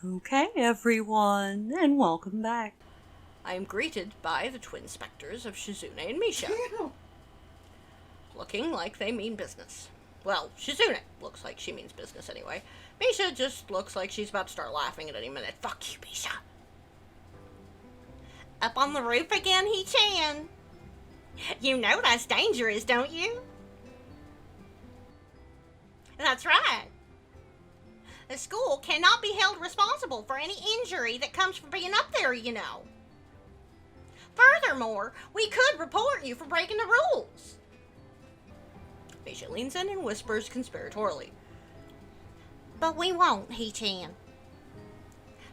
Okay, everyone, and welcome back. I am greeted by the twin specters of Shizune and Misha, looking like they mean business. Well, Shizune looks like she means business anyway. Misha just looks like she's about to start laughing at any minute. Fuck you, Misha. Up on the roof again, He-chan? You know that's dangerous, don't you? That's right. The school cannot be held responsible for any injury that comes from being up there, you know. Furthermore, we could report you for breaking the rules. Misha leans in and whispers conspiratorially. But we won't, He-chan.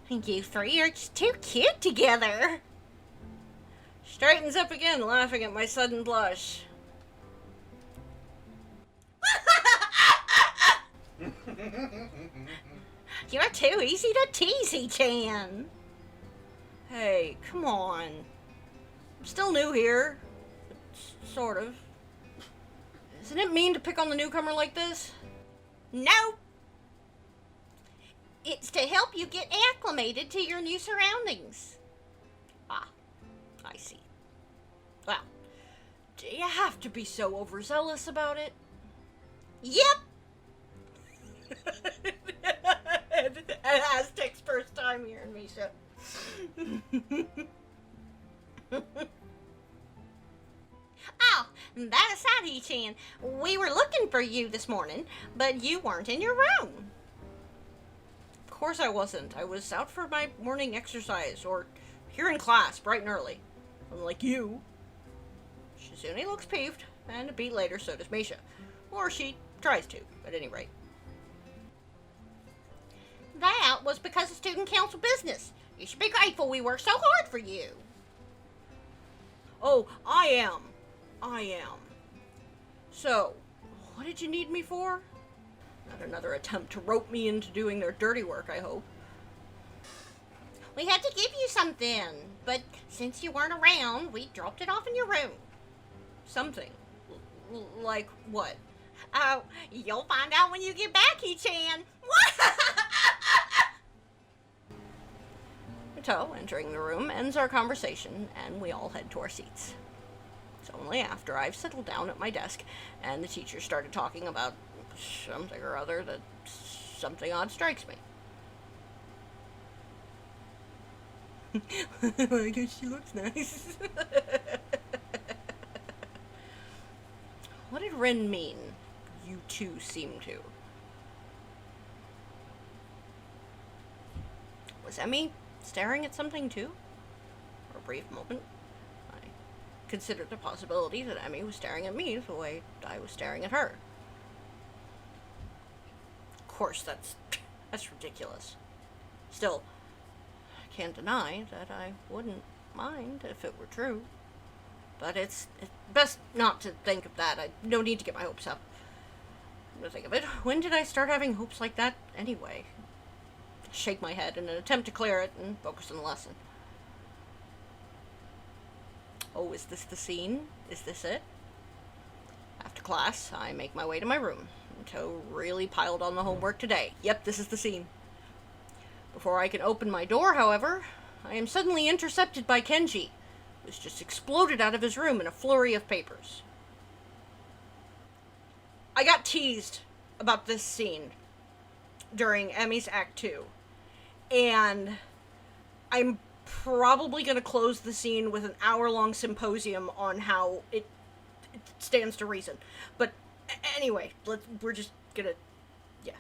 You three are just too cute together. Straightens up again, laughing at my sudden blush. You're too easy to tease, He-chan. Hey, come on. I'm still new here. Sort of. Isn't it mean to pick on the newcomer like this? No. It's to help you get acclimated to your new surroundings. Ah, I see. Well, do you have to be so overzealous about it? Yep. Aztec's first time here in Misha. Oh, that aside, He-chan, we were looking for you this morning, but you weren't in your room. Of course I wasn't. I was out for my morning exercise, or here in class, bright and early. Unlike you. Shizune looks peeved, and a beat later so does Misha. Or she tries to, at any rate. That was because of student council business. You should be grateful we worked so hard for you. Oh, I am. So, what did you need me for? Not another attempt to rope me into doing their dirty work, I hope. We had to give you something, but since you weren't around, we dropped it off in your room. Something? Like what? Oh, you'll find out when you get back, He-chan. So, entering the room ends our conversation, and we all head to our seats. It's only after I've settled down at my desk, and the teacher started talking about something or other that something odd strikes me. I guess she looks nice. What did Rin mean? You two seem to. Was Emmy staring at something too? For a brief moment, I considered the possibility that Emmy was staring at me the way I was staring at her. Of course, that's ridiculous. Still, I can't deny that I wouldn't mind if it were true. But it's best not to think of that. No need to get my hopes up. To think of it, when did I start having hopes like that anyway? Shake my head in an attempt to clear it and focus on the lesson. Oh, is this the scene? Is this it? After class, I make my way to my room. Toe really piled on the homework today. Yep, this is the scene. Before I can open my door, however, I am suddenly intercepted by Kenji, who's just exploded out of his room in a flurry of papers. I got teased about this scene during Emmy's Act 2. And I'm probably going to close the scene with an hour-long symposium on how it stands to reason. But anyway, we're just gonna, yeah.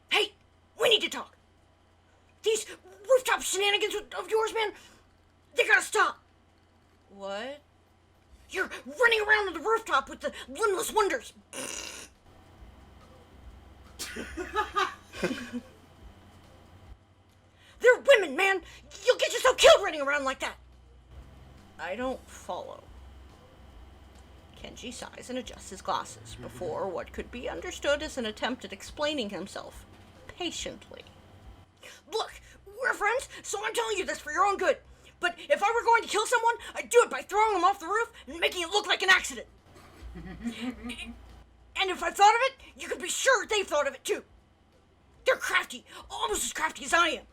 Hey, we need to talk. These rooftop shenanigans of yours, man, they gotta stop. What? You're running around on the rooftop with the limbless wonders. They're women, man! You'll get yourself killed running around like that! I don't follow. Kenji sighs and adjusts his glasses before what could be understood as an attempt at explaining himself patiently. Look, we're friends, so I'm telling you this for your own good. But if I were going to kill someone, I'd do it by throwing them off the roof and making it look like an accident. And if I thought of it, you could be sure they've thought of it too. crafty, almost as crafty as I am.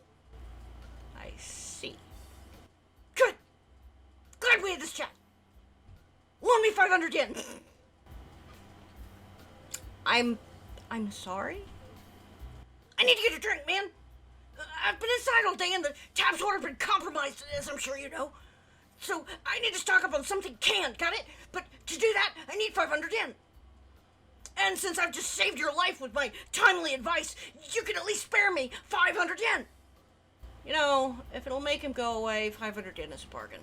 I see. Good. Glad we had this chat. Loan me 500 yen. I'm sorry? I need to get a drink, man. I've been inside all day and the tap's water's been compromised, as I'm sure you know. So I need to stock up on something canned, got it? But to do that, I need 500 yen. And since I've just saved your life with my timely advice, you can at least spare me 500 yen. You know, if it'll make him go away, 500 yen is a bargain.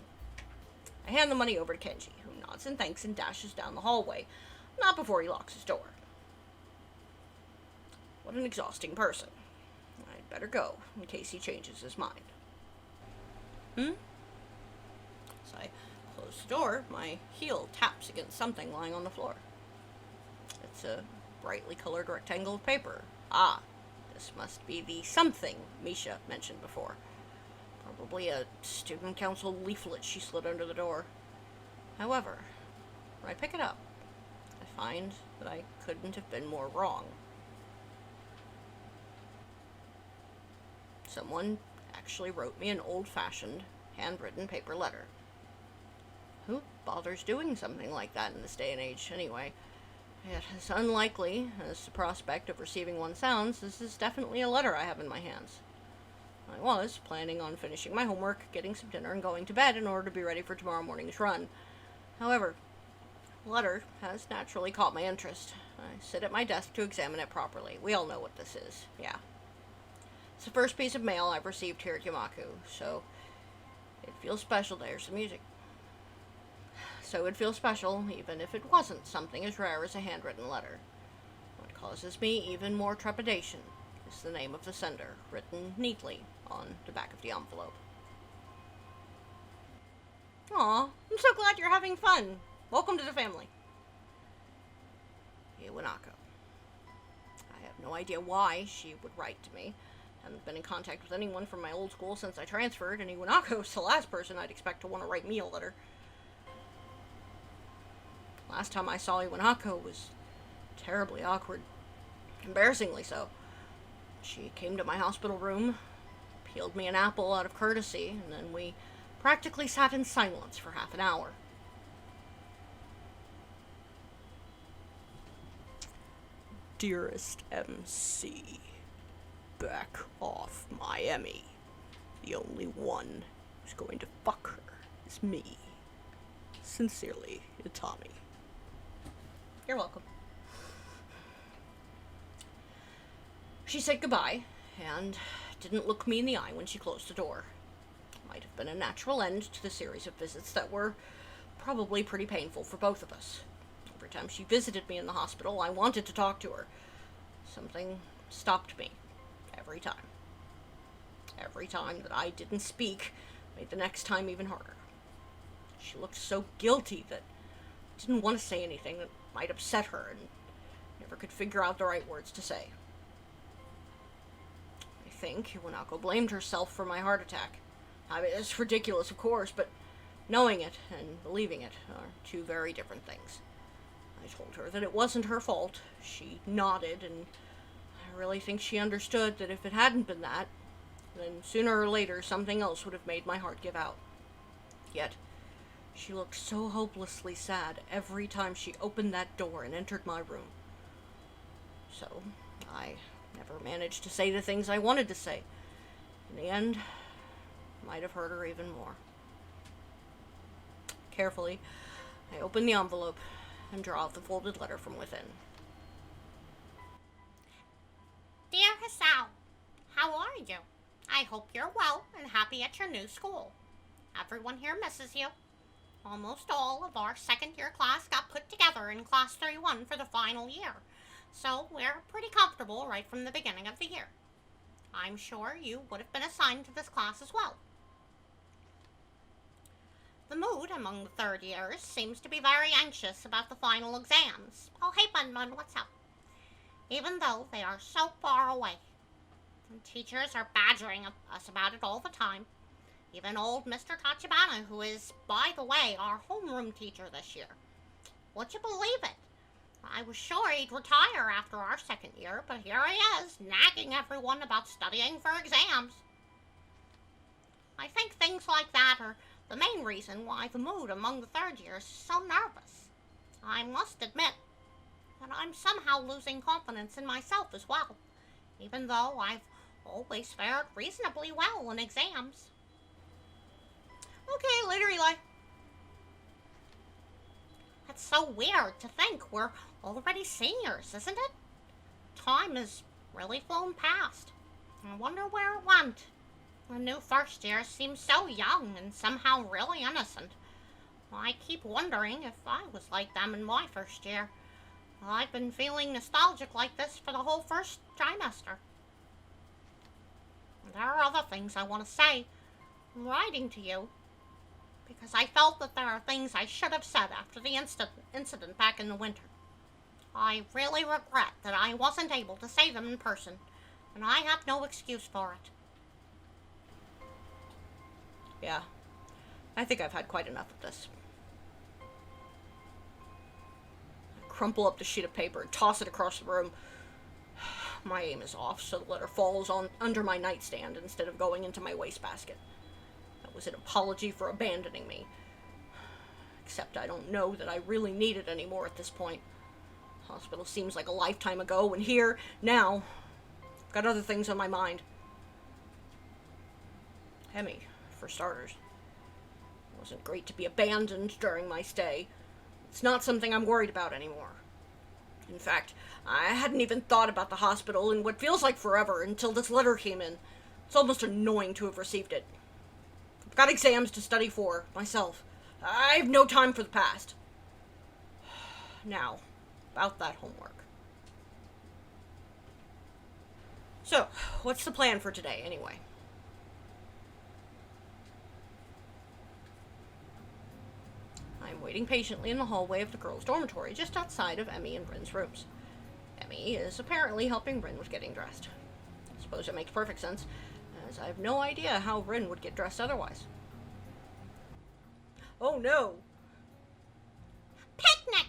I hand the money over to Kenji, who nods and thanks and dashes down the hallway, not before he locks his door. What an exhausting person. I'd better go, in case he changes his mind. As I close the door, my heel taps against something lying on the floor. It's a brightly colored rectangle of paper. Ah, this must be the something Misha mentioned before. Probably a student council leaflet she slid under the door. However, when I pick it up, I find that I couldn't have been more wrong. Someone actually wrote me an old-fashioned, handwritten paper letter. Who bothers doing something like that in this day and age, anyway? Yet, as unlikely as the prospect of receiving one sounds, this is definitely a letter I have in my hands. I was planning on finishing my homework, getting some dinner, and going to bed in order to be ready for tomorrow morning's run. However, the letter has naturally caught my interest. I sit at my desk to examine it properly. We all know what this is, yeah. It's the first piece of mail I've received here at Yamaku, so it feels special. There's the music. So it feels special, even if it wasn't something as rare as a handwritten letter. What causes me even more trepidation is the name of the sender, written neatly on the back of the envelope. Aw, I'm so glad you're having fun. Welcome to the family. Iwanako. I have no idea why she would write to me. Haven't been in contact with anyone from my old school since I transferred, and Iwanako is the last person I'd expect to want to write me a letter. Last time I saw Iwanako was terribly awkward. Embarrassingly so. She came to my hospital room, peeled me an apple out of courtesy, and then we practically sat in silence for half an hour. Dearest MC, back off my Emmy. The only one who's going to fuck her is me. Sincerely, Itami. You're welcome. She said goodbye, and didn't look me in the eye when she closed the door. Might have been a natural end to the series of visits that were probably pretty painful for both of us. Every time she visited me in the hospital, I wanted to talk to her. Something stopped me. Every time. Every time that I didn't speak made the next time even harder. She looked so guilty that I didn't want to say anything that might upset her, and never could figure out the right words to say. I think Iwanako blamed herself for my heart attack. I mean, it's ridiculous, of course, but knowing it and believing it are two very different things. I told her that it wasn't her fault. She nodded, and I really think she understood that if it hadn't been that, then sooner or later something else would have made my heart give out. Yet, she looked so hopelessly sad every time she opened that door and entered my room. So, I never managed to say the things I wanted to say. In the end, I might have hurt her even more. Carefully, I open the envelope and draw out the folded letter from within. Dear Hisao, how are you? I hope you're well and happy at your new school. Everyone here misses you. Almost all of our second-year class got put together in Class 31 for the final year, so we're pretty comfortable right from the beginning of the year. I'm sure you would have been assigned to this class as well. The mood among the third years seems to be very anxious about the final exams. Oh, hey, Bun, what's up? Even though they are so far away. And teachers are badgering us about it all the time. Even old Mr. Tachibana, who is, by the way, our homeroom teacher this year. Would you believe it? I was sure he'd retire after our second year, but here he is, nagging everyone about studying for exams. I think things like that are the main reason why the mood among the third years is so nervous. I must admit that I'm somehow losing confidence in myself as well, even though I've always fared reasonably well in exams. Okay, later, Eli. It's so weird to think we're already seniors, isn't it? Time has really flown past. I wonder where it went. The new first year seems so young and somehow really innocent. I keep wondering if I was like them in my first year. I've been feeling nostalgic like this for the whole first trimester. There are other things I want to say. I'm writing to you because I felt that there are things I should have said after the incident back in the winter. I really regret that I wasn't able to say them in person, and I have no excuse for it. Yeah, I think I've had quite enough of this. I crumple up the sheet of paper and toss it across the room. My aim is off, so the letter falls on under my nightstand instead of going into my wastebasket. That was an apology for abandoning me. Except I don't know that I really need it anymore at this point. Hospital seems like a lifetime ago, and here, now, I've got other things on my mind. Emmy, for starters. It wasn't great to be abandoned during my stay. It's not something I'm worried about anymore. In fact, I hadn't even thought about the hospital in what feels like forever until this letter came in. It's almost annoying to have received it. I've got exams to study for, myself. I have no time for the past. Now, about that homework. So, what's the plan for today, anyway? I'm waiting patiently in the hallway of the girls' dormitory, just outside of Emmy and Bryn's rooms. Emmy is apparently helping Bryn with getting dressed. I suppose it makes perfect sense, as I have no idea how Bryn would get dressed otherwise. Oh no! Picnic!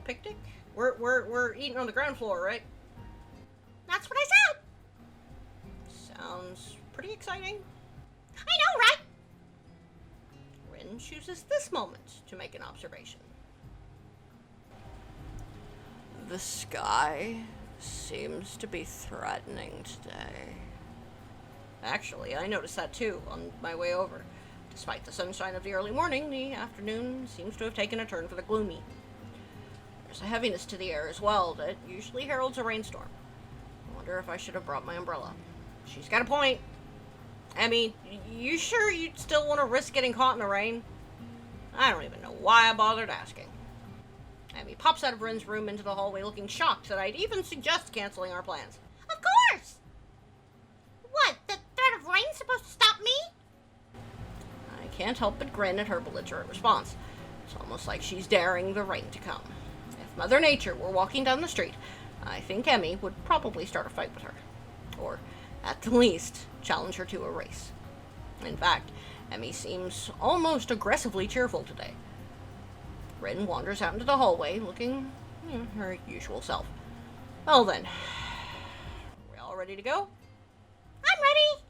Picnic? We're eating on the ground floor, right? That's what I said! Sounds pretty exciting. I know, right? Bryn chooses this moment to make an observation. The sky seems to be threatening today. Actually, I noticed that too on my way over. Despite the sunshine of the early morning, the afternoon seems to have taken a turn for the gloomy. There's a heaviness to the air as well that usually heralds a rainstorm. I wonder if I should have brought my umbrella. She's got a point. Emmy, you sure you'd still want to risk getting caught in the rain? I don't even know why I bothered asking. Emmy pops out of Bryn's room into the hallway looking shocked that I'd even suggest canceling our plans. Of course! What, the threat of rain's supposed to stop me? I can't help but grin at her belligerent response. It's almost like she's daring the rain to come. If Mother Nature were walking down the street, I think Emmy would probably start a fight with her. Or, at the least, challenge her to a race. In fact, Emmy seems almost aggressively cheerful today. Bryn wanders out into the hallway, looking her usual self. Well then, are we all ready to go? I'm ready!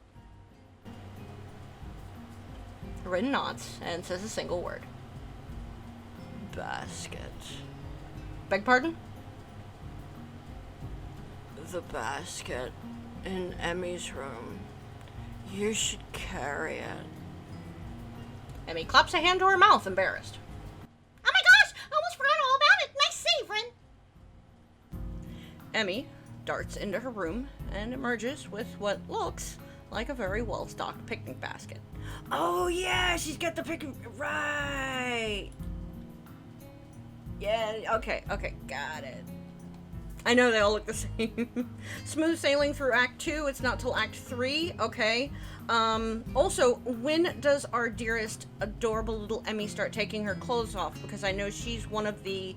Bryn nods and says a single word. Basket. Beg pardon? The basket in Emmy's room. You should carry it. Emmy claps a hand to her mouth, embarrassed. Oh my gosh! I almost forgot all about it! Nice save, Bryn! Emmy darts into her room and emerges with what looks like a very well-stocked picnic basket. Oh yeah, she's got the picnic... Right! Yeah, okay, got it. I know they all look the same. Smooth sailing through Act 2. It's not till Act 3. Okay. Also, when does our dearest, adorable little Emmy start taking her clothes off? Because I know she's one of the,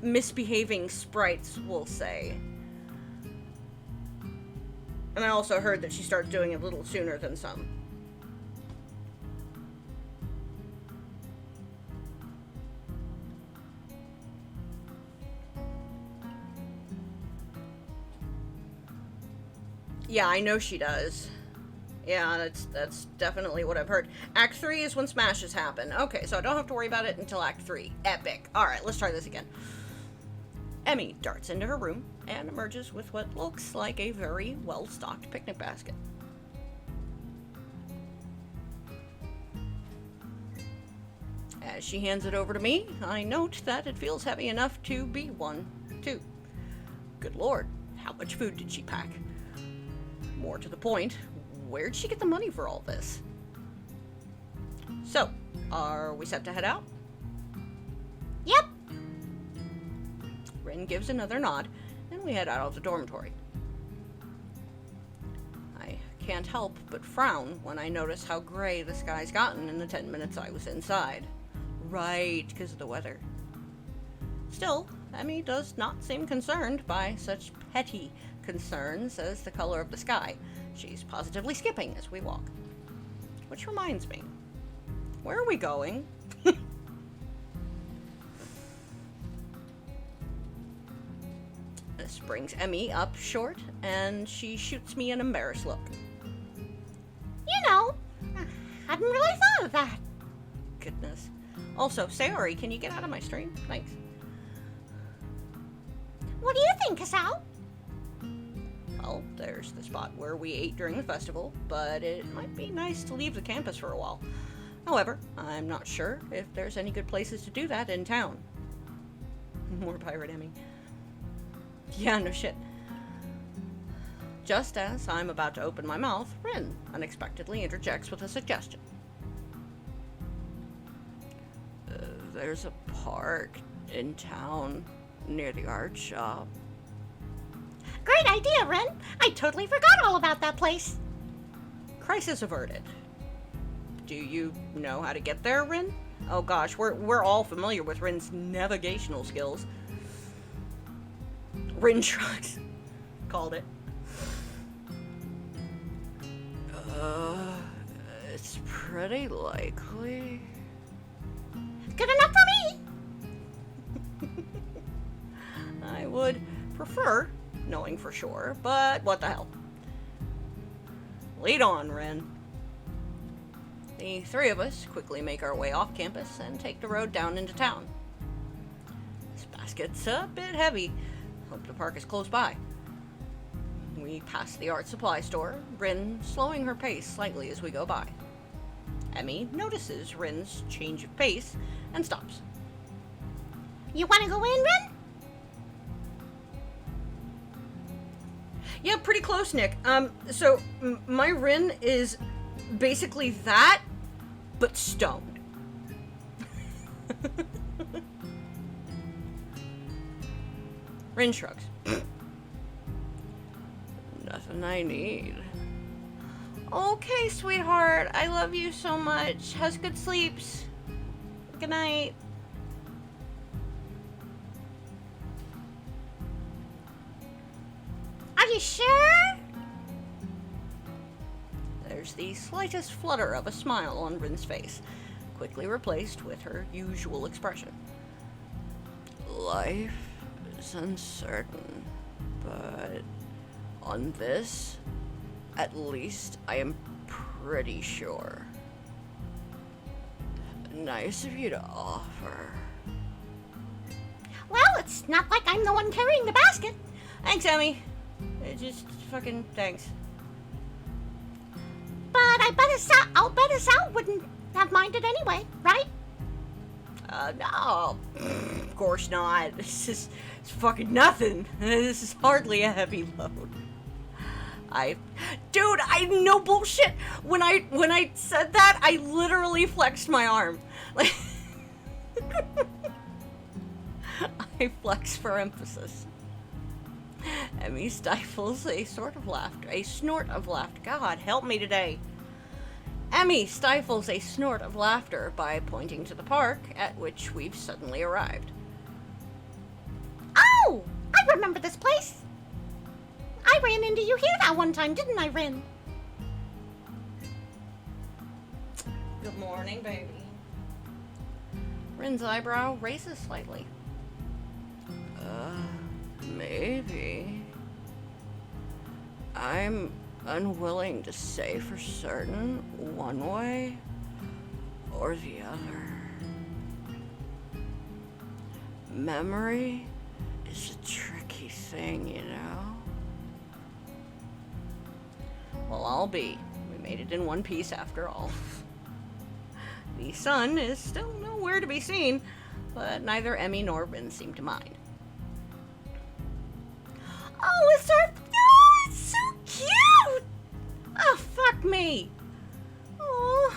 misbehaving sprites, we'll say. And I also heard that she started doing it a little sooner than some. Yeah, I know she does. Yeah, that's definitely what I've heard. Act 3 is when smashes happen. Okay, so I don't have to worry about it until Act 3. Epic. Alright, let's try this again. Emmy darts into her room and emerges with what looks like a very well-stocked picnic basket. As she hands it over to me, I note that it feels heavy enough to be one, too. Good lord, how much food did she pack? More to the point, where'd she get the money for all this? So, are we set to head out? Yep. Rin gives another nod, and we head out of the dormitory. I can't help but frown when I notice how gray the sky's gotten in the 10 minutes I was inside. Right, because of the weather. Still, Emmy does not seem concerned by such petty concerns as the color of the sky. She's positively skipping as we walk. Which reminds me, where are we going? This brings Emmy up short, and she shoots me an embarrassed look. You know, I hadn't really thought of that. Goodness. Also, Sayori, can you get out of my stream? Thanks. What do you think, Kasao? Well, there's the spot where we ate during the festival, but it might be nice to leave the campus for a while. However, I'm not sure if there's any good places to do that in town. More pirate Emmy. Yeah, no shit. Just as I'm about to open my mouth, Rin unexpectedly interjects with a suggestion. There's a park in town near the art shop. Great idea, Ren. I totally forgot all about that place. Crisis averted. Do you know how to get there, Rin? Oh gosh, we're all familiar with Rin's navigational skills. Rin shrugs. Called it. It's pretty likely. Good enough for me. I would prefer knowing for sure, but what the hell. Lead on, Ren. The three of us quickly make our way off campus and take the road down into town. This basket's a bit heavy. Hope the park is close by. We pass the art supply store, Rin slowing her pace slightly as we go by. Emmy notices Rin's change of pace and stops. You want to go in, Ren? Yeah, pretty close, Nick. So my Rin is basically that, but stoned. Rin shrugs. Nothing I need. Okay, sweetheart. I love you so much. Has good sleeps. Good night. Are you sure? There's the slightest flutter of a smile on Rin's face, quickly replaced with her usual expression. Life is uncertain, but on this, at least I am pretty sure. Nice of you to offer. Well, it's not like I'm the one carrying the basket. Thanks, Emmy. Just fucking thanks. But I'll bet Asao wouldn't have minded anyway, right? No. Of course not. It's fucking nothing. This is hardly a heavy load. Dude, I no bullshit. When I said that, I literally flexed my arm. Like, I flex for emphasis. Emmy stifles a snort of laughter. God, help me today. Emmy stifles a snort of laughter by pointing to the park, at which we've suddenly arrived. Oh! I remember this place. I ran into you here that one time, didn't I, Rin? Good morning, baby. Rin's eyebrow raises slightly. Maybe. I'm unwilling to say for certain one way or the other. Memory is a tricky thing, you know? Well, I'll be. We made it in one piece after all. The sun is still nowhere to be seen, but neither Emmy nor Rin seem to mind. Oh, it's so cute! Oh, fuck me! Oh,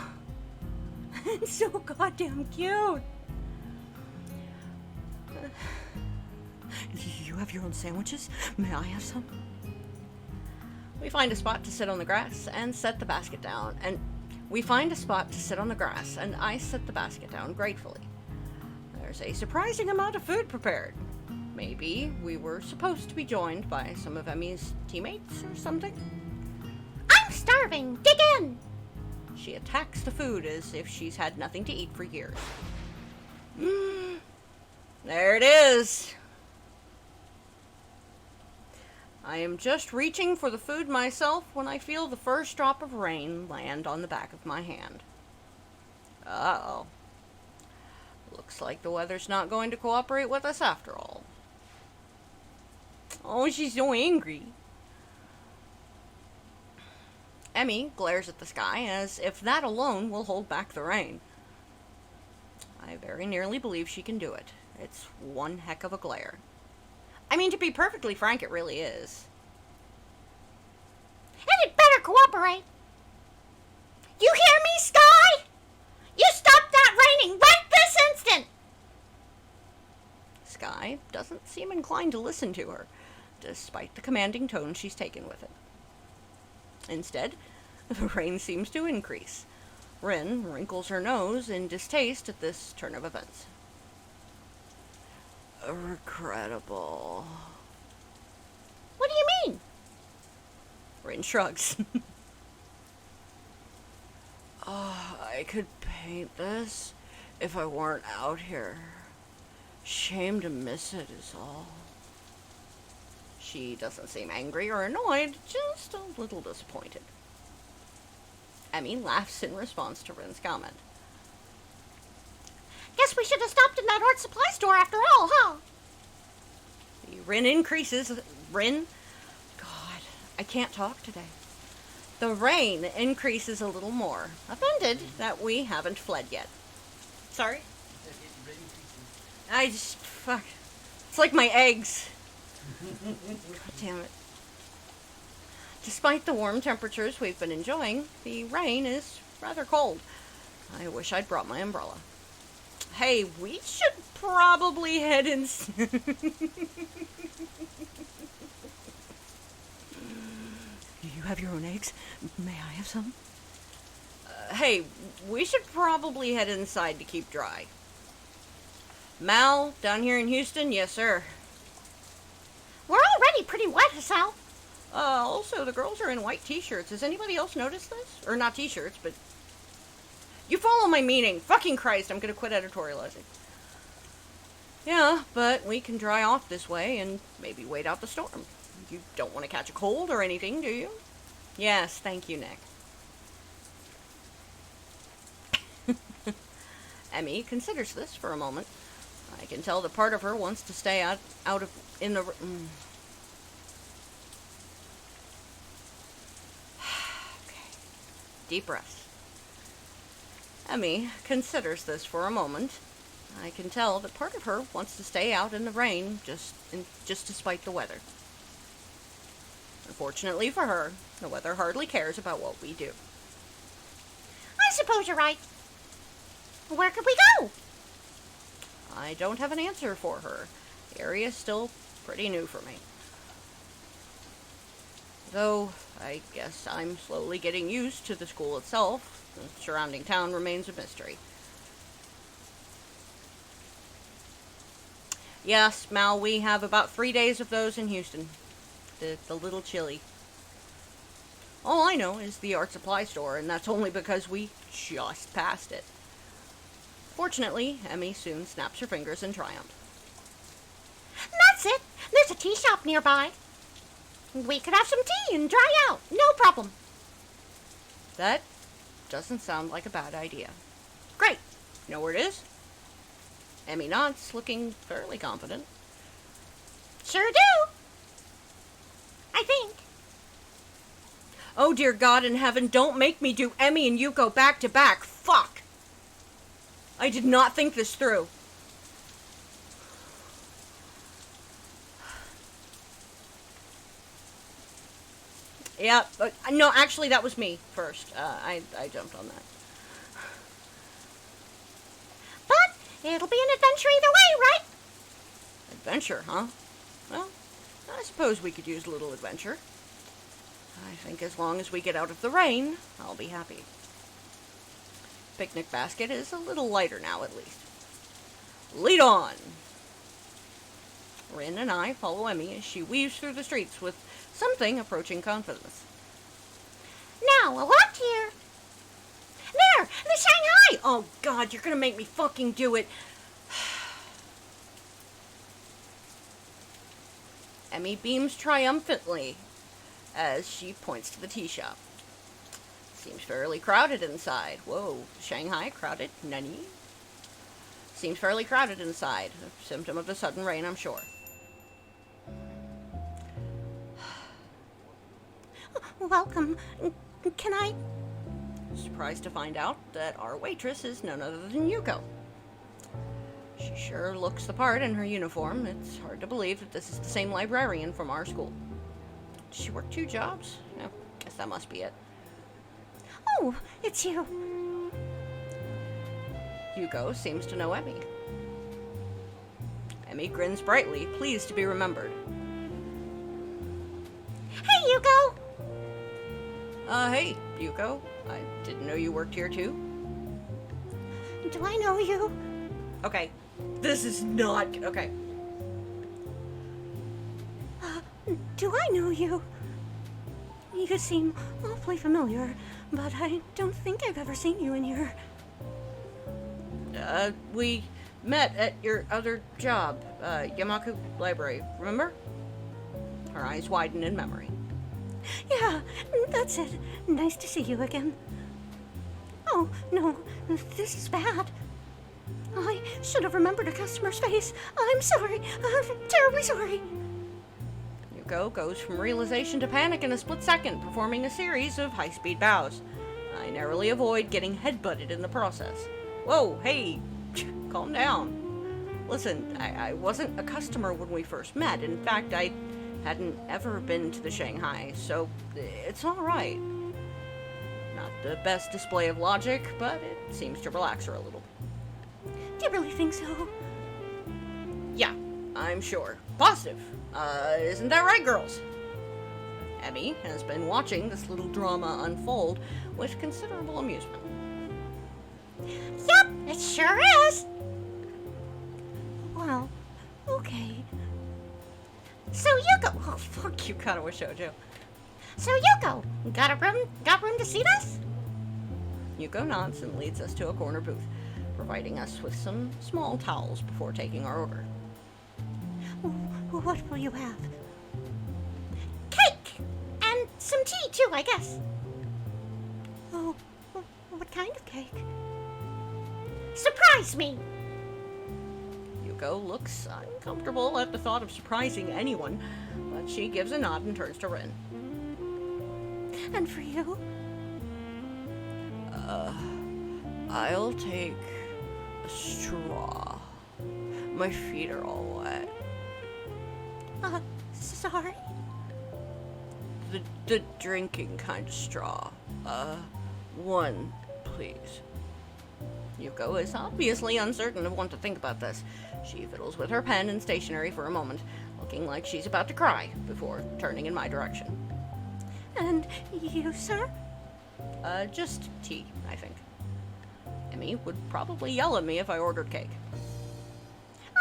it's so goddamn cute. You have your own sandwiches? May I have some? We find a spot to sit on the grass and set the basket down, and I set the basket down gratefully. There's a surprising amount of food prepared. Maybe we were supposed to be joined by some of Emmy's teammates or something? I'm starving! Dig in! She attacks the food as if she's had nothing to eat for years. There it is. I am just reaching for the food myself when I feel the first drop of rain land on the back of my hand. Uh-oh. Looks like the weather's not going to cooperate with us after all. Oh, she's so angry. Emmy glares at the sky as if that alone will hold back the rain. I very nearly believe she can do it. It's one heck of a glare. I mean, to be perfectly frank, it really is. And it better cooperate. You hear me, Sky? You stop that raining right this instant! Sky doesn't seem inclined to listen to her, despite the commanding tone she's taken with it. Instead, the rain seems to increase. Rin wrinkles her nose in distaste at this turn of events. Regrettable. What do you mean? Rin shrugs. Oh, I could paint this if I weren't out here. Shame to miss it is all. She doesn't seem angry or annoyed, just a little disappointed. Emmy laughs in response to Rin's comment. Guess we should have stopped in that art supply store after all, huh? The Rin increases. God, I can't talk today. The rain increases a little more, offended that we haven't fled yet. Sorry? Fuck. It's like my eggs. God damn it. Despite the warm temperatures we've been enjoying, the rain is rather cold. I wish I'd brought my umbrella. Hey, we should probably head in... You have your own eggs? May I have some? Hey, we should probably head inside to keep dry. Mal, down here in Houston? Yes, sir. We're already pretty wet, Hassel. Also, the girls are in white t-shirts. Has anybody else noticed this? Or not t-shirts, but... You follow my meaning. Fucking Christ, I'm gonna quit editorializing. Yeah, but we can dry off this way and maybe wait out the storm. You don't want to catch a cold or anything, do you? Yes, thank you, Nick. Emmy considers this for a moment. I can tell that part of her wants to stay in the... Okay. Deep breaths. Emmy considers this for a moment. I can tell that part of her wants to stay out in the rain, just despite the weather. Unfortunately for her, the weather hardly cares about what we do. I suppose you're right. Where could we go? I don't have an answer for her. The area is still pretty new for me. Though, I guess I'm slowly getting used to the school itself. The surrounding town remains a mystery. Yes, Mal, we have about 3 days of those in Houston. The little chilly. All I know is the art supply store, and that's only because we just passed it. Fortunately, Emmy soon snaps her fingers in triumph. That's it. There's a tea shop nearby. We could have some tea and dry out. No problem. That doesn't sound like a bad idea. Great. You know where it is? Emmy nods, looking fairly confident. Sure do. I think. Oh dear God in heaven, don't make me do Emmy and Yuko back to back. Fuck. I did not think this through. Yeah, but no, actually that was me first. I jumped on that. But it'll be an adventure either way, right? Adventure, huh? Well, I suppose we could use a little adventure. I think as long as we get out of the rain, I'll be happy. Picnic basket is a little lighter now, at least. Lead on! Rin and I follow Emmy as she weaves through the streets with something approaching confidence. Now, a left here. There! The Shanghai! Oh God, you're gonna make me fucking do it. Emmy beams triumphantly as she points to the tea shop. Seems fairly crowded inside. Whoa, Shanghai crowded? Nani? Seems fairly crowded inside. A symptom of the sudden rain, I'm sure. Welcome. Can I? Surprised to find out that our waitress is none other than Yuko. She sure looks the part in her uniform. It's hard to believe that this is the same librarian from our school. Does she work 2 jobs? No, guess that must be it. Oh, it's you. Yuko seems to know Emmy. Emmy grins brightly, pleased to be remembered. Hey, Yuko. Hey, Yuko. I didn't know you worked here too. Do I know you? Okay. This is not... Okay. Do I know you? You seem awfully familiar, but I don't think I've ever seen you in here. We met at your other job, Yamaku Library, remember? Her eyes widen in memory. Yeah, that's it. Nice to see you again. Oh, no, this is bad. I should have remembered a customer's face. I'm sorry. I'm terribly sorry. Yuko goes from realization to panic in a split second, performing a series of high-speed bows. I narrowly avoid getting headbutted in the process. Whoa, hey, calm down. Listen, I wasn't a customer when we first met. In fact, I hadn't ever been to the Shanghai, so it's all right. Not the best display of logic, but it seems to relax her a little. Do you really think so? Yeah, I'm sure. Positive. Isn't that right, girls? Emmy has been watching this little drama unfold with considerable amusement. Yep, it sure is. Well, okay. So Yuko, Oh, fuck you, Katawa Shoujo. So Yuko, got room to seat us? Yuko nods and leads us to a corner booth, providing us with some small towels before taking our order. What will you have? Cake! And some tea, too, I guess. Oh, what kind of cake? Surprise me! Yuko looks uncomfortable at the thought of surprising anyone, but she gives a nod and turns to Rin. And for you? I'll take a straw. My feet are all wet. Sorry? The drinking kind of straw. One, please. Yuko is obviously uncertain of what to think about this. She fiddles with her pen and stationery for a moment, looking like she's about to cry, before turning in my direction. And you, sir? Just tea, I think. Emmy would probably yell at me if I ordered cake.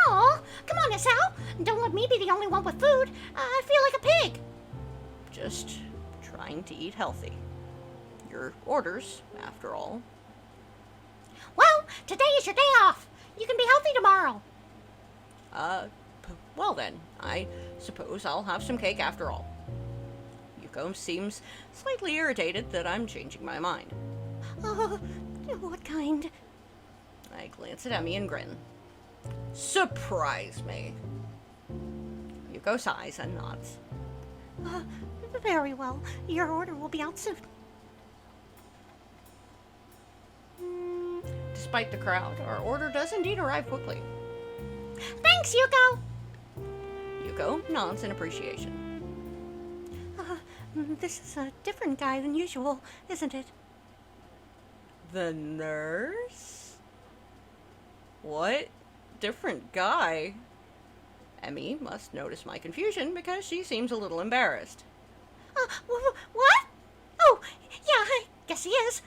Aw, come on, Esau. Don't let me be the only one with food. I feel like a pig. Just trying to eat healthy. Your orders, after all. Well, today is your day off. You can be healthy tomorrow. Well then, I suppose I'll have some cake after all. Yuko seems slightly irritated that I'm changing my mind. Oh, what kind? I glance at Emmy and grin. Surprise me. Yuko sighs and nods. Very well. Your order will be out soon. Despite the crowd, our order does indeed arrive quickly. Thanks, Yuko! Yuko nods in appreciation. This is a different guy than usual, isn't it? The nurse? What? Different guy? Emmy must notice my confusion because she seems a little embarrassed. What? Oh, yeah, I guess he is.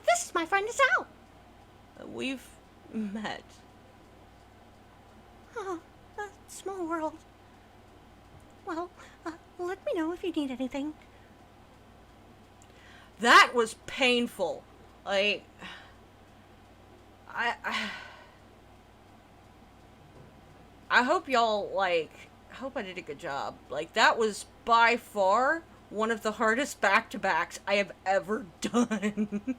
This is my friend Sal. We've met. Oh, a small world. Well, let me know if you need anything. That was painful. I hope y'all, I hope I did a good job. That was by far one of the hardest back-to-backs I have ever done.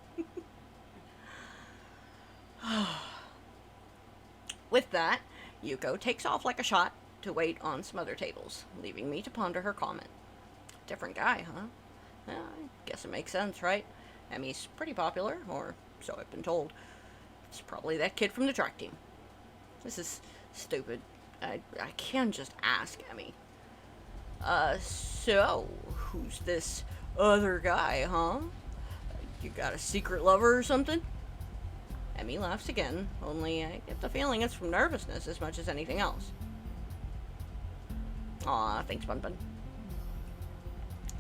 With that, Yuko takes off like a shot to wait on some other tables, leaving me to ponder her comment. Different guy, huh? I guess it makes sense, right? Emmy's pretty popular, or so I've been told. It's probably that kid from the track team. This is stupid. I can just ask Emmy. So, who's this other guy, huh? You got a secret lover or something? Emmy laughs again, only I get the feeling it's from nervousness as much as anything else. Aw, thanks, Bun Bun.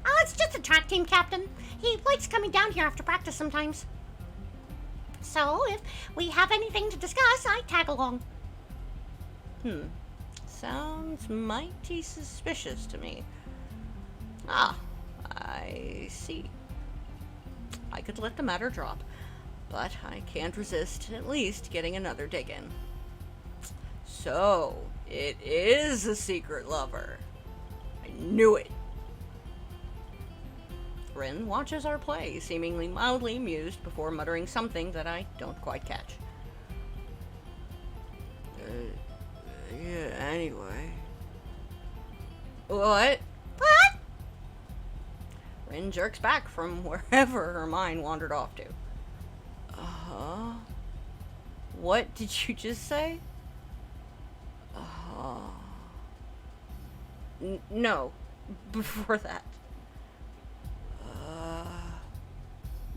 Oh, it's just a track team captain. He likes coming down here after practice sometimes. So, if we have anything to discuss, I tag along. Sounds mighty suspicious to me. Ah, I see. I could let the matter drop, but I can't resist at least getting another dig in. So, it is a secret lover. I knew it. Rin watches our play, seemingly mildly amused before muttering something that I don't quite catch. Yeah, anyway. What? What? Rin jerks back from wherever her mind wandered off to. What did you just say? No, before that.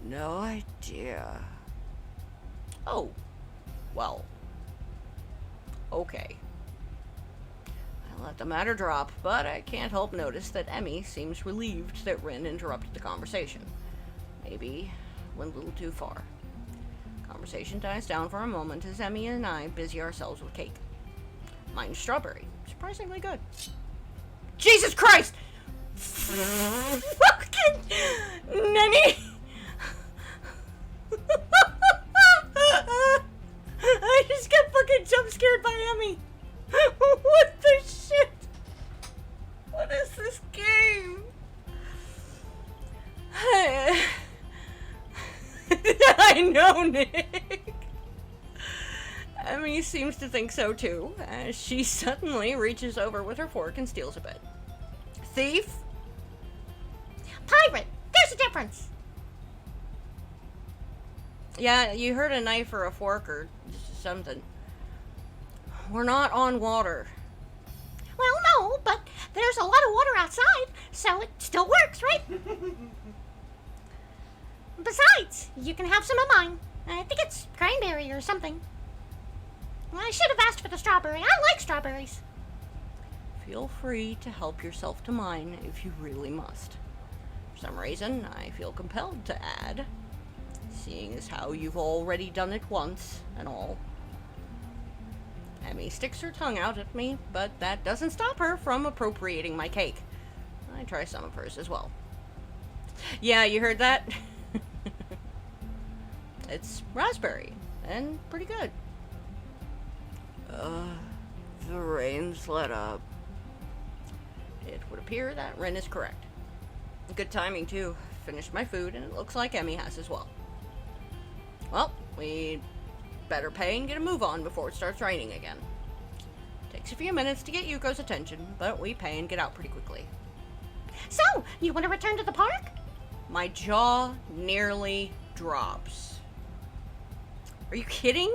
No idea. Oh, well. Okay. I let the matter drop, but I can't help notice that Emmy seems relieved that Rin interrupted the conversation. Maybe went a little too far. Conversation dies down for a moment as Emmy and I busy ourselves with cake. Mine's strawberry. Surprisingly good. Jesus Christ! Fucking Nenny! I just got fucking jump scared by Emmy. What the shit? What is this game? I know, Nick. Emmy seems to think so too, as she suddenly reaches over with her fork and steals a bit. Thief? Pirate! There's a difference! Yeah, you heard a knife or a fork or something. We're not on water. Well, no, but there's a lot of water outside, so it still works, right? Besides, you can have some of mine. I think it's cranberry or something. I should have asked for the strawberry. I like strawberries. Feel free to help yourself to mine if you really must. For some reason, I feel compelled to add, seeing as how you've already done it once and all. Emmy sticks her tongue out at me, but that doesn't stop her from appropriating my cake. I try some of hers as well. Yeah, you heard that? It's raspberry, and pretty good. The rain's let up. It would appear that Rin is correct. Good timing, too. Finished my food, and it looks like Emmy has as well. Well, we better pay and get a move on before it starts raining again. Takes a few minutes to get Yuko's attention, but we pay and get out pretty quickly. So, you want to return to the park? My jaw nearly drops. Are you kidding?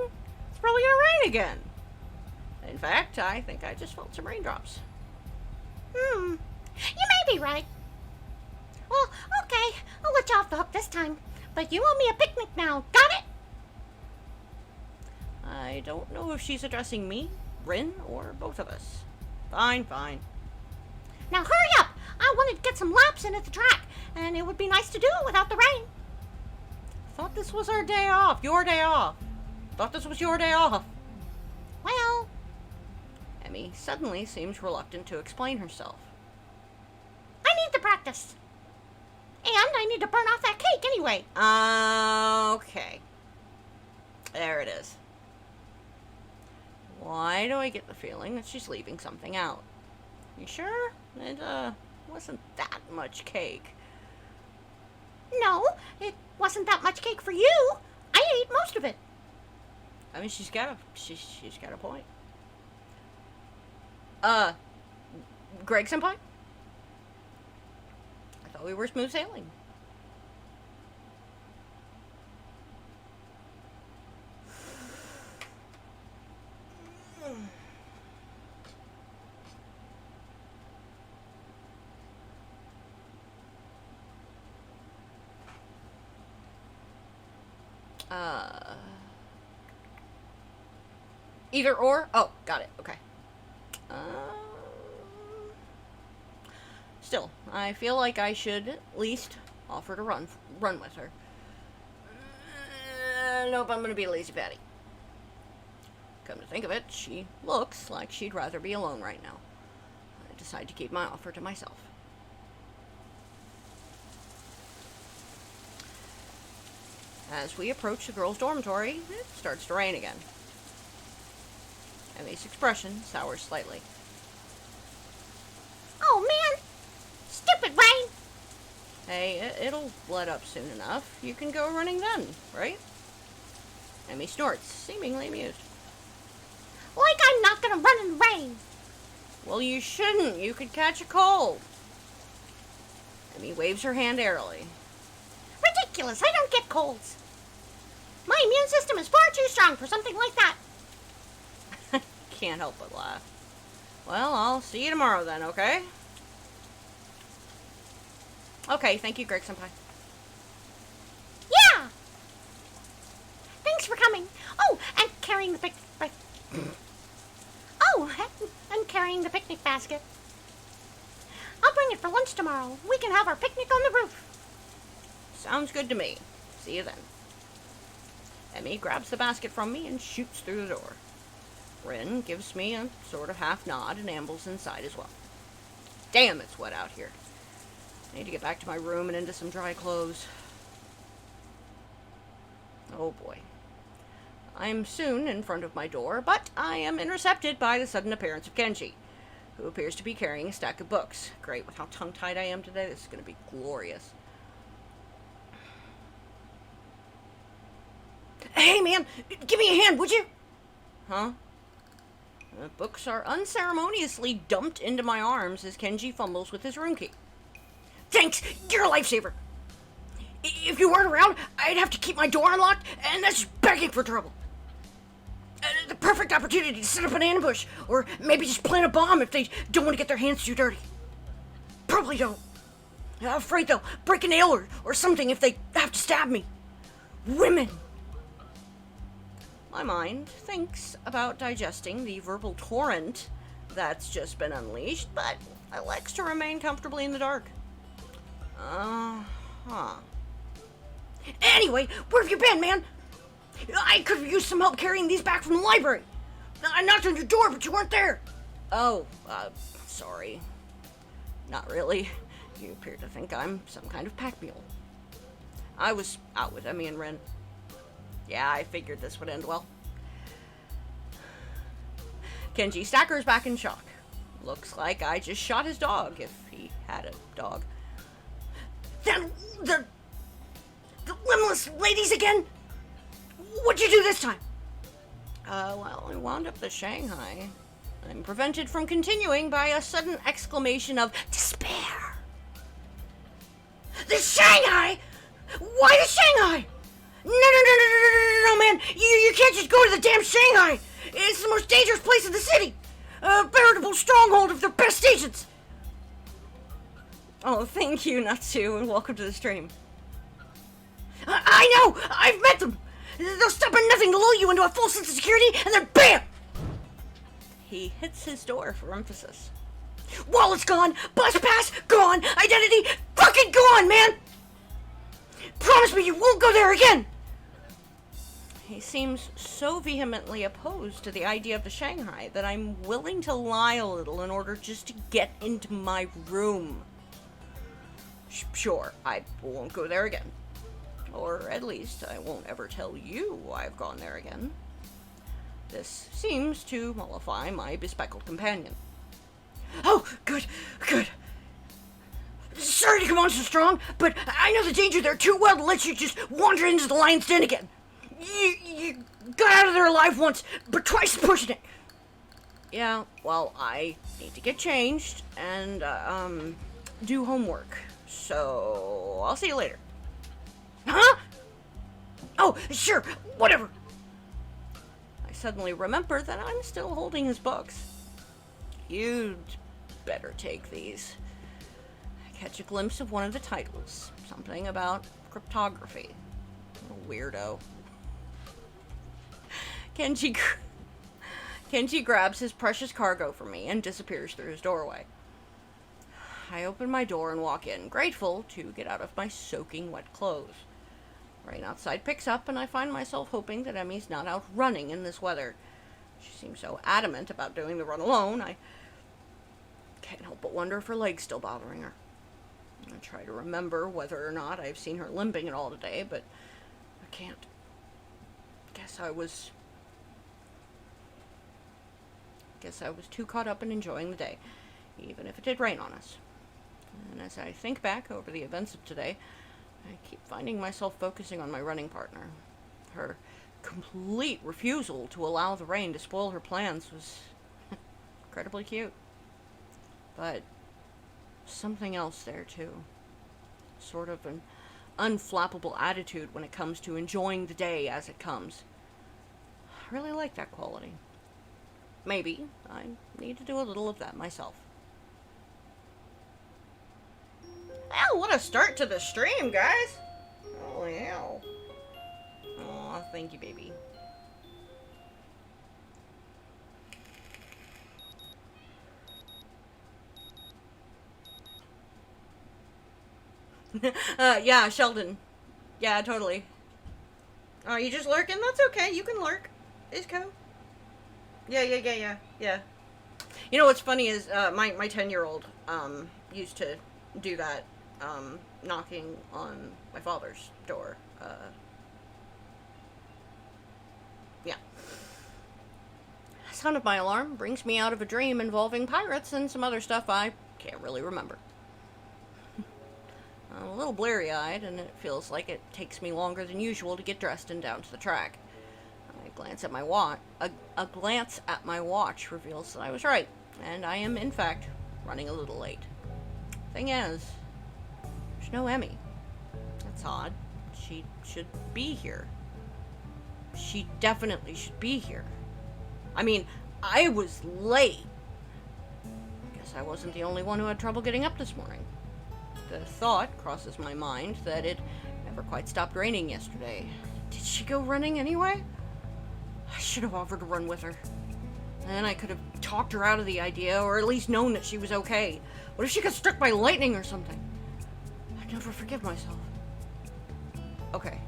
It's probably gonna rain again. In fact, I think I just felt some raindrops. You may be right. Well, okay, I'll let you off the hook this time. But you owe me a picnic now, got it? I don't know if she's addressing me, Rin, or both of us. Fine, fine. Now hurry up! I wanted to get some laps in at the track, and it would be nice to do it without the rain. Thought this was our day off. Your day off. Thought this was your day off. Well, Emmy suddenly seems reluctant to explain herself. I need to practice. And I need to burn off that cake anyway. Okay. There it is. Why do I get the feeling that she's leaving something out? You sure? It, wasn't that much cake. No, it wasn't that much cake for you. I ate most of it. I mean, she's got a point. Greg senpai? I thought we were smooth sailing. Either or? Oh, got it. Okay. Still, I feel like I should at least offer to run with her. Nope, I'm gonna be a lazy patty. Come to think of it, she looks like she'd rather be alone right now. I decide to keep my offer to myself. As we approach the girls' dormitory, it starts to rain again. Emmy's expression sours slightly. Oh man! Stupid rain! Hey, it'll let up soon enough. You can go running then, right? Emmy snorts, seemingly amused. Like I'm not gonna run in the rain. Well, you shouldn't. You could catch a cold. Emmy waves her hand airily. Ridiculous, I don't get colds. My immune system is far too strong for something like that. Can't help but laugh. Well, I'll see you tomorrow then, okay? Okay, thank you, Greg senpai. Yeah! Thanks for coming. Oh, and carrying the I'm carrying the picnic basket. I'll bring it for lunch tomorrow. We can have our picnic on the roof. Sounds good to me. See you then. Emmy grabs the basket from me and shoots through the door. Rin gives me a sort of half nod and ambles inside as well. Damn, it's wet out here. I need to get back to my room and into some dry clothes. Oh boy. I am soon in front of my door, but I am intercepted by the sudden appearance of Kenji, who appears to be carrying a stack of books. Great, with how tongue-tied I am today, this is going to be glorious. Hey man, give me a hand, would you? Huh? The books are unceremoniously dumped into my arms as Kenji fumbles with his room key. Thanks! You're a lifesaver! If you weren't around, I'd have to keep my door unlocked, and that's begging for trouble. The perfect opportunity to set up an ambush, or maybe just plant a bomb if they don't want to get their hands too dirty. Probably don't. I'm afraid they'll break a nail or something if they have to stab me. Women! My mind thinks about digesting the verbal torrent that's just been unleashed, but elects to remain comfortably in the dark. Anyway, where have you been, man? I could have used some help carrying these back from the library. I knocked on your door, but you weren't there. Oh, sorry. Not really. You appear to think I'm some kind of pack mule. I was out with Emmy and Ren. Yeah, I figured this would end well. Kenji staggers back in shock. Looks like I just shot his dog, if he had a dog. That, the limbless ladies again? What'd you do this time? Well, I wound up the Shanghai. I'm prevented from continuing by a sudden exclamation of despair. The Shanghai? Why the Shanghai? No, man. You can't just go to the damn Shanghai. It's the most dangerous place in the city. A veritable stronghold of their best agents. Oh, thank you, Natsu, and welcome to the stream. I know! I've met them! They'll stop at nothing to lull you into a false sense of security, and then BAM! He hits his door for emphasis. Wallet's gone! Bus pass gone! Identity fucking gone, man! Promise me you won't go there again! He seems so vehemently opposed to the idea of the Shanghai that I'm willing to lie a little in order just to get into my room. Sure, I won't go there again. Or at least I won't ever tell you I've gone there again. This seems to mollify my bespectacled companion. Oh, good. Sorry to come on so strong, but I know the danger there too well to let you just wander into the lion's den again. You got out of there alive once, but twice pushing it. Yeah, well, I need to get changed and, do homework. So, I'll see you later. Huh? Oh, sure, whatever. I suddenly remember that I'm still holding his books. You'd better take these. I catch a glimpse of one of the titles. Something about cryptography. A weirdo. Kenji grabs his precious cargo from me and disappears through his doorway. I open my door and walk in, grateful to get out of my soaking wet clothes. Rain outside picks up, and I find myself hoping that Emmy's not out running in this weather. She seems so adamant about doing the run alone, I can't help but wonder if her leg's still bothering her. I try to remember whether or not I've seen her limping at all today, but I can't. Guess I was too caught up in enjoying the day, even if it did rain on us. And as I think back over the events of today, I keep finding myself focusing on my running partner. Her complete refusal to allow the rain to spoil her plans was incredibly cute. But something else there too. Sort of an unflappable attitude when it comes to enjoying the day as it comes. I really like that quality. Maybe I need to do a little of that myself. Well, what a start to the stream, guys! Holy hell. Aw, thank you, baby. Yeah, Sheldon. Yeah, totally. Oh, you just lurking? That's okay, you can lurk. It's cool. Yeah. You know what's funny is, my 10-year-old, used to do that, knocking on my father's door. Yeah. The sound of my alarm brings me out of a dream involving pirates and some other stuff I can't really remember. I'm a little bleary-eyed, and it feels like it takes me longer than usual to get dressed and down to the track. I glance at my watch. A glance at my watch reveals that I was right, and I am, in fact, running a little late. Thing is, there's no Emmy. That's odd. She should be here. She definitely should be here. I mean, I was late. Guess I wasn't the only one who had trouble getting up this morning. The thought crosses my mind that it never quite stopped raining yesterday. Did she go running anyway? I should have offered to run with her. Then I could have talked her out of the idea, or at least known that she was okay. What if she got struck by lightning or something? I'd never forgive myself. Okay,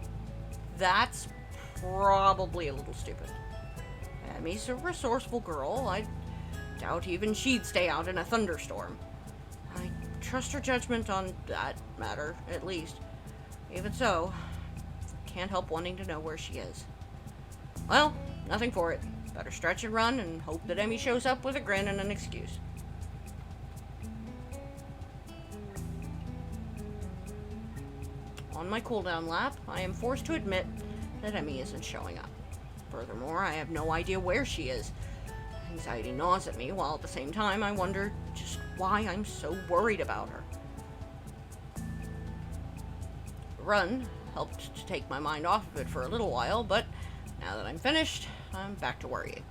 that's probably a little stupid. Emmy's a resourceful girl. I doubt even she'd stay out in a thunderstorm. I trust her judgment on that matter, at least. Even so, can't help wanting to know where she is. Well, nothing for it. Better stretch and run and hope that Emmy shows up with a grin and an excuse. On my cooldown lap, I am forced to admit that Emmy isn't showing up. Furthermore, I have no idea where she is. Anxiety gnaws at me, while at the same time I wonder just why I'm so worried about her. The run helped to take my mind off of it for a little while, but now that I'm finished, I'm back to worrying.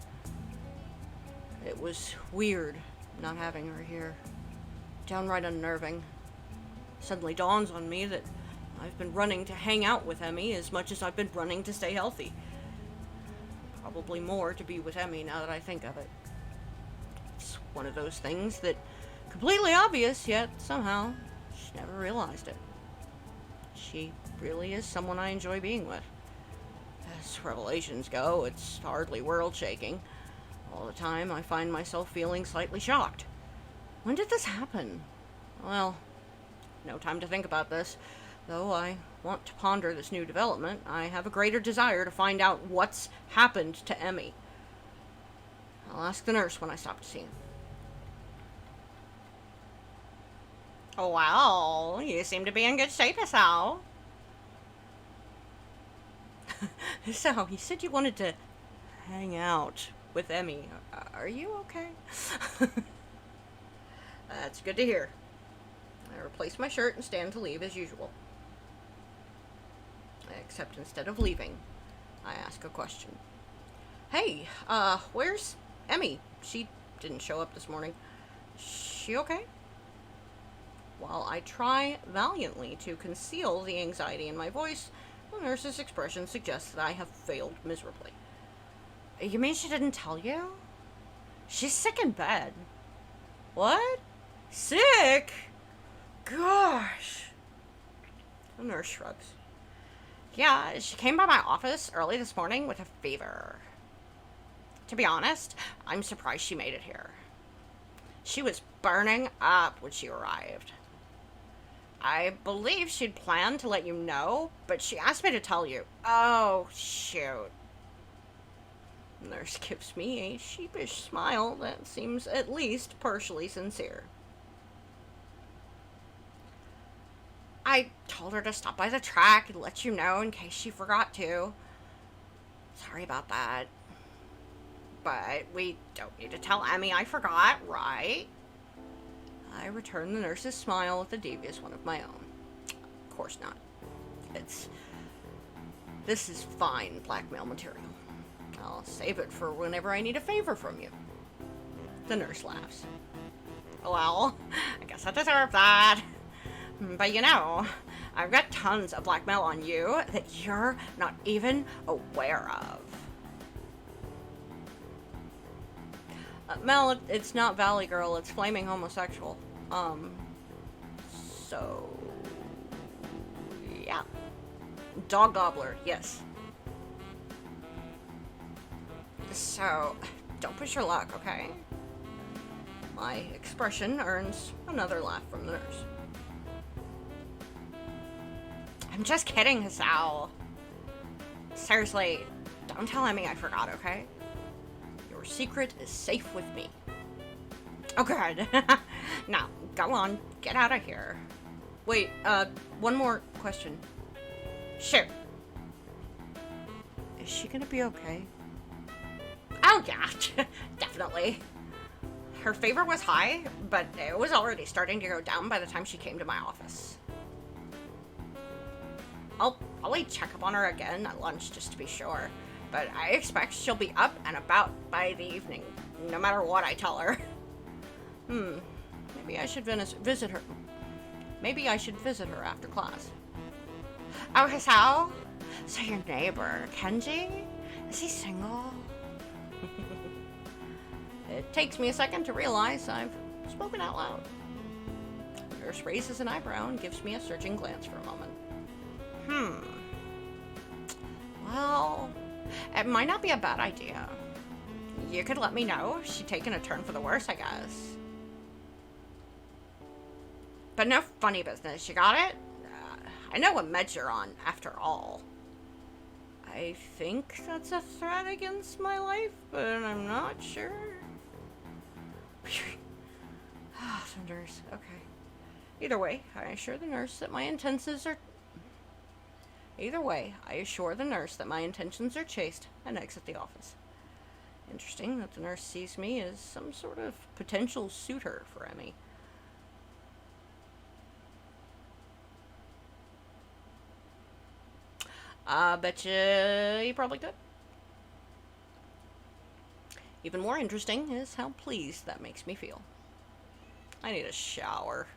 It was weird not having her here. Downright unnerving. Suddenly dawns on me that I've been running to hang out with Emmy as much as I've been running to stay healthy. Probably more to be with Emmy now that I think of it. It's one of those things that completely obvious, yet somehow she never realized it. She really is someone I enjoy being with. As revelations go, it's hardly world-shaking. All the time, I find myself feeling slightly shocked. When did this happen? Well, no time to think about this. Though I want to ponder this new development, I have a greater desire to find out what's happened to Emmy. I'll ask the nurse when I stop to see him. Oh, well, you seem to be in good shape, Hisao. So, you said you wanted to hang out with Emmy. Are you okay? That's good to hear. I replace my shirt and stand to leave as usual. Except instead of leaving, I ask a question. Hey, where's Emmy? She didn't show up this morning. She okay? While I try valiantly to conceal the anxiety in my voice, the nurse's expression suggests that I have failed miserably. You mean she didn't tell you? She's sick in bed. What? Sick? Gosh. The nurse shrugs. Yeah, she came by my office early this morning with a fever. To be honest, I'm surprised she made it here. She was burning up when she arrived. I believe she'd planned to let you know, but she asked me to tell you. Oh, shoot. The nurse gives me a sheepish smile that seems at least partially sincere. I told her to stop by the track and let you know in case she forgot to. Sorry about that. But we don't need to tell Emmy I forgot, right? I return the nurse's smile with a devious one of my own. Of course not. This is fine blackmail material. I'll save it for whenever I need a favor from you. The nurse laughs. Well, I guess I deserve that. But you know, I've got tons of blackmail on you that you're not even aware of. Mel, it's not Valley Girl, it's flaming homosexual. So... yeah. Dog Gobbler, yes. So, don't push your luck, okay? My expression earns another laugh from the nurse. I'm just kidding, Hisao. Seriously, don't tell Emmy I forgot, okay? Your secret is safe with me. Oh, good. Now, go on, get out of here. Wait, one more question. Shoot. Is she gonna be okay? Oh, yeah, definitely. Her fever was high, but it was already starting to go down by the time she came to my office. I'll probably check up on her again at lunch just to be sure, but I expect she'll be up and about by the evening, no matter what I tell her. Maybe I should visit her. Maybe I should visit her after class. Oh, Hisao? So your neighbor, Kenji? Is he single? It takes me a second to realize I've spoken out loud. The nurse raises an eyebrow and gives me a searching glance for a moment. Well, it might not be a bad idea. You could let me know if she'd taken a turn for the worse, I guess. But no funny business, you got it? I know what meds you're on, after all. I think that's a threat against my life, but I'm not sure. The nurse, okay. Either way, I assure the nurse that my intentions are Either way, I assure the nurse that my intentions are chaste and exit the office. Interesting that the nurse sees me as some sort of potential suitor for Emmy. I bet you probably could. Even more interesting is how pleased that makes me feel. I need a shower.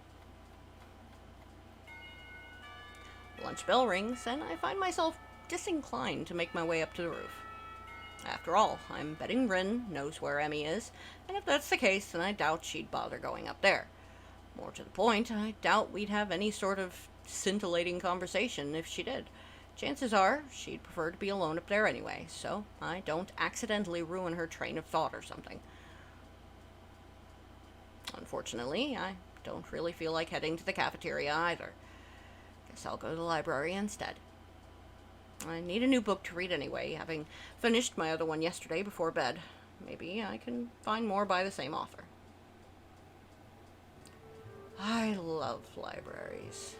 Lunch bell rings, and I find myself disinclined to make my way up to the roof. After all, I'm betting Rin knows where Emmy is, and if that's the case, then I doubt she'd bother going up there. More to the point, I doubt we'd have any sort of scintillating conversation if she did. Chances are she'd prefer to be alone up there anyway, so I don't accidentally ruin her train of thought or something. Unfortunately, I don't really feel like heading to the cafeteria either. Guess I'll go to the library instead. I need a new book to read anyway, having finished my other one yesterday before bed. Maybe I can find more by the same author. I love libraries.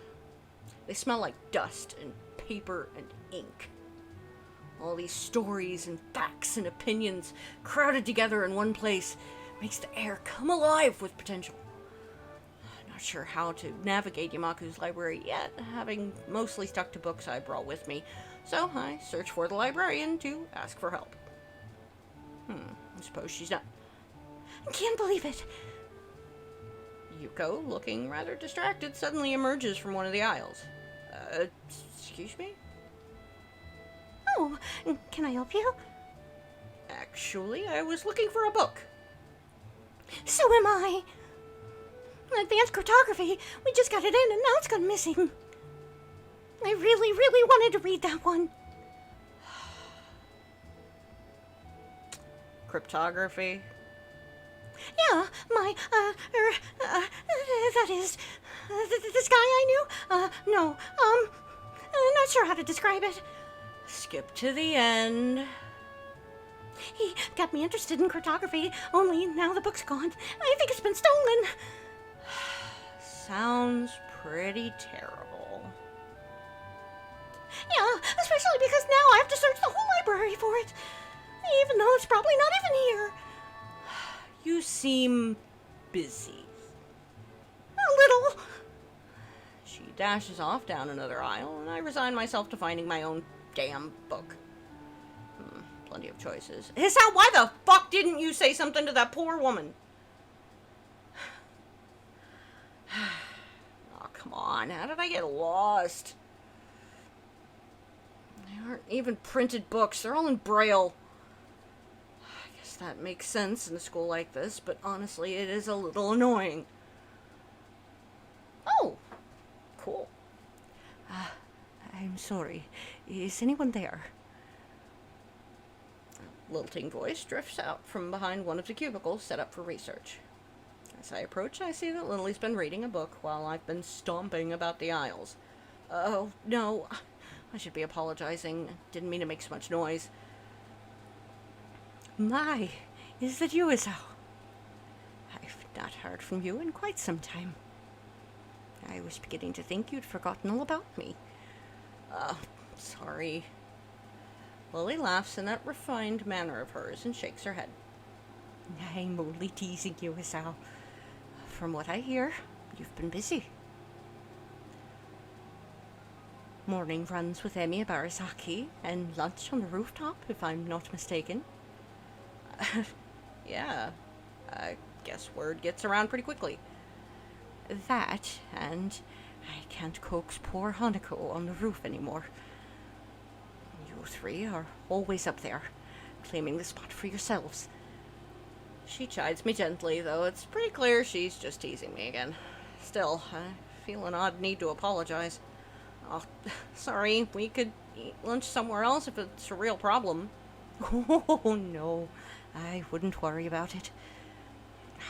They smell like dust and paper and ink. All these stories and facts and opinions crowded together in one place makes the air come alive with potential. Not sure how to navigate Yamaku's library yet, having mostly stuck to books I brought with me, so I search for the librarian to ask for help. I suppose she's not. I can't believe it. Yuko, looking rather distracted, suddenly emerges from one of the aisles. Excuse me? Oh, can I help you? Actually, I was looking for a book. So am I. Advanced cartography. We just got it in and now it's gone missing. I really, really wanted to read that one. Cryptography? Yeah, that is, this guy I knew? No, not sure how to describe it. Skip to the end. He got me interested in cartography, only now the book's gone. I think it's been stolen. Sounds pretty terrible. Yeah, especially because now I have to search the whole library for it. Even though it's probably not even here. You seem busy. A little. She dashes off down another aisle, and I resign myself to finding my own damn book. Plenty of choices. Hisao, why the fuck didn't you say something to that poor woman? Oh, come on. How did I get lost? They aren't even printed books. They're all in Braille. I guess that makes sense in a school like this, but honestly, it is a little annoying. Oh, cool. I'm sorry. Is anyone there? A lilting voice drifts out from behind one of the cubicles set up for research. As I approach, I see that Lily's been reading a book while I've been stomping about the aisles. Oh, no. I should be apologizing. Didn't mean to make so much noise. My, is that you, Isao? I've not heard from you in quite some time. I was beginning to think you'd forgotten all about me. Sorry. Lily laughs in that refined manner of hers and shakes her head. I'm only teasing you, Isao. From what I hear, you've been busy. Morning runs with Emi Abarazaki, and lunch on the rooftop, if I'm not mistaken. Yeah, I guess word gets around pretty quickly. That, and I can't coax poor Hanako on the roof anymore. You three are always up there, claiming the spot for yourselves. She chides me gently, though it's pretty clear she's just teasing me again. Still, I feel an odd need to apologize. Oh, sorry, we could eat lunch somewhere else if it's a real problem. Oh, no, I wouldn't worry about it.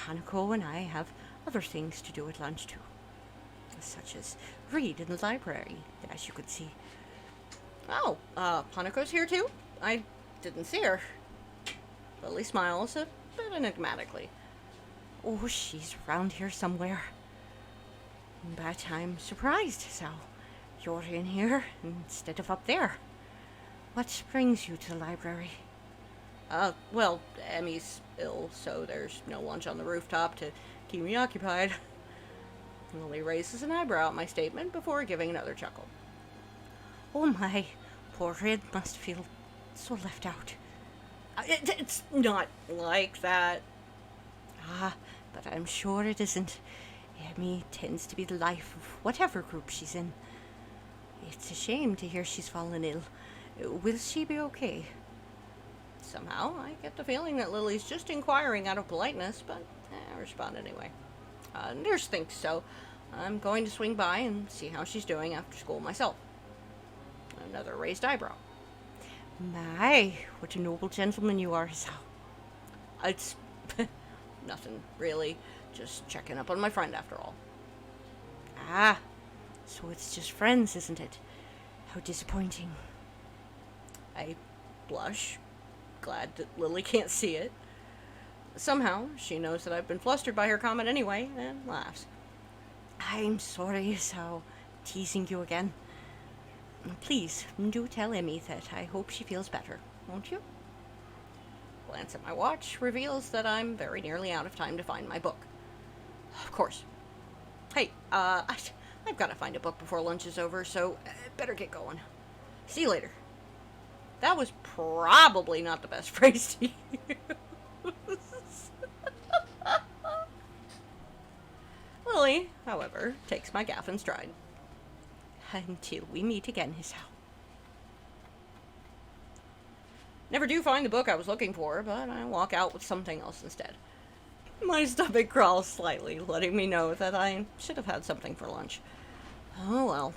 Hanako and I have other things to do at lunch, too. Such as read in the library, as you could see. Oh, Hanako's here too? I didn't see her. Lily smiles a bit enigmatically. Oh, she's around here somewhere. But I'm surprised, Sal. you're in here instead of up there. What brings you to the library? Well, Emmy's ill, so there's no lunch on the rooftop to keep me occupied. Lily raises an eyebrow at my statement before giving another chuckle. Oh my, poor Red must feel so left out. It's not like that. Ah, but I'm sure it isn't. Emmy tends to be the life of whatever group she's in. It's a shame to hear she's fallen ill. Will she be okay? Somehow, I get the feeling that Lily's just inquiring out of politeness, but I respond anyway. Nurse thinks so. I'm going to swing by and see how she's doing after school myself. Another raised eyebrow. My, what a noble gentleman you are, Hisao. It's nothing, really. Just checking up on my friend after all. Ah, so it's just friends, isn't it? How disappointing. I blush, glad that Lily can't see it. Somehow, she knows that I've been flustered by her comment anyway, and laughs. I'm sorry, Hisao. Teasing you again. Please, do tell Emmy that I hope she feels better, won't you? Glance at my watch reveals that I'm very nearly out of time to find my book. Of course. Hey, I've got to find a book before lunch is over, so better get going. See you later. That was probably not the best phrase to use. Lily, however, takes my gaff in stride. Until we meet again, Hisao. Never do find the book I was looking for, but I walk out with something else instead. My stomach growls slightly, letting me know that I should have had something for lunch. Oh well.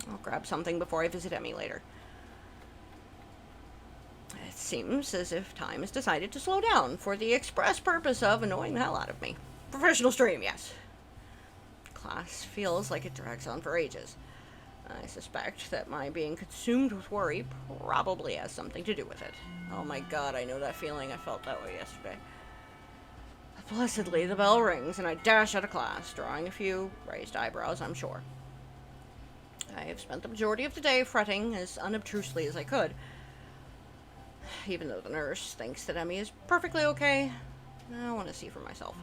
I'll grab something before I visit Emmy later. It seems as if time has decided to slow down for the express purpose of annoying the hell out of me. Professional stream, yes. Class feels like it drags on for ages. I suspect that my being consumed with worry probably has something to do with it. Oh my god, I know that feeling. I felt that way yesterday. Blessedly, the bell rings and I dash out of class, drawing a few raised eyebrows, I'm sure. I have spent the majority of the day fretting as unobtrusively as I could. Even though the nurse thinks that Emmy is perfectly okay, I want to see for myself.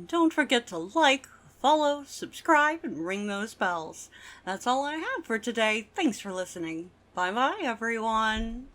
Don't forget to like, follow, subscribe, and ring those bells. That's all I have for today. Thanks for listening. Bye-bye, everyone.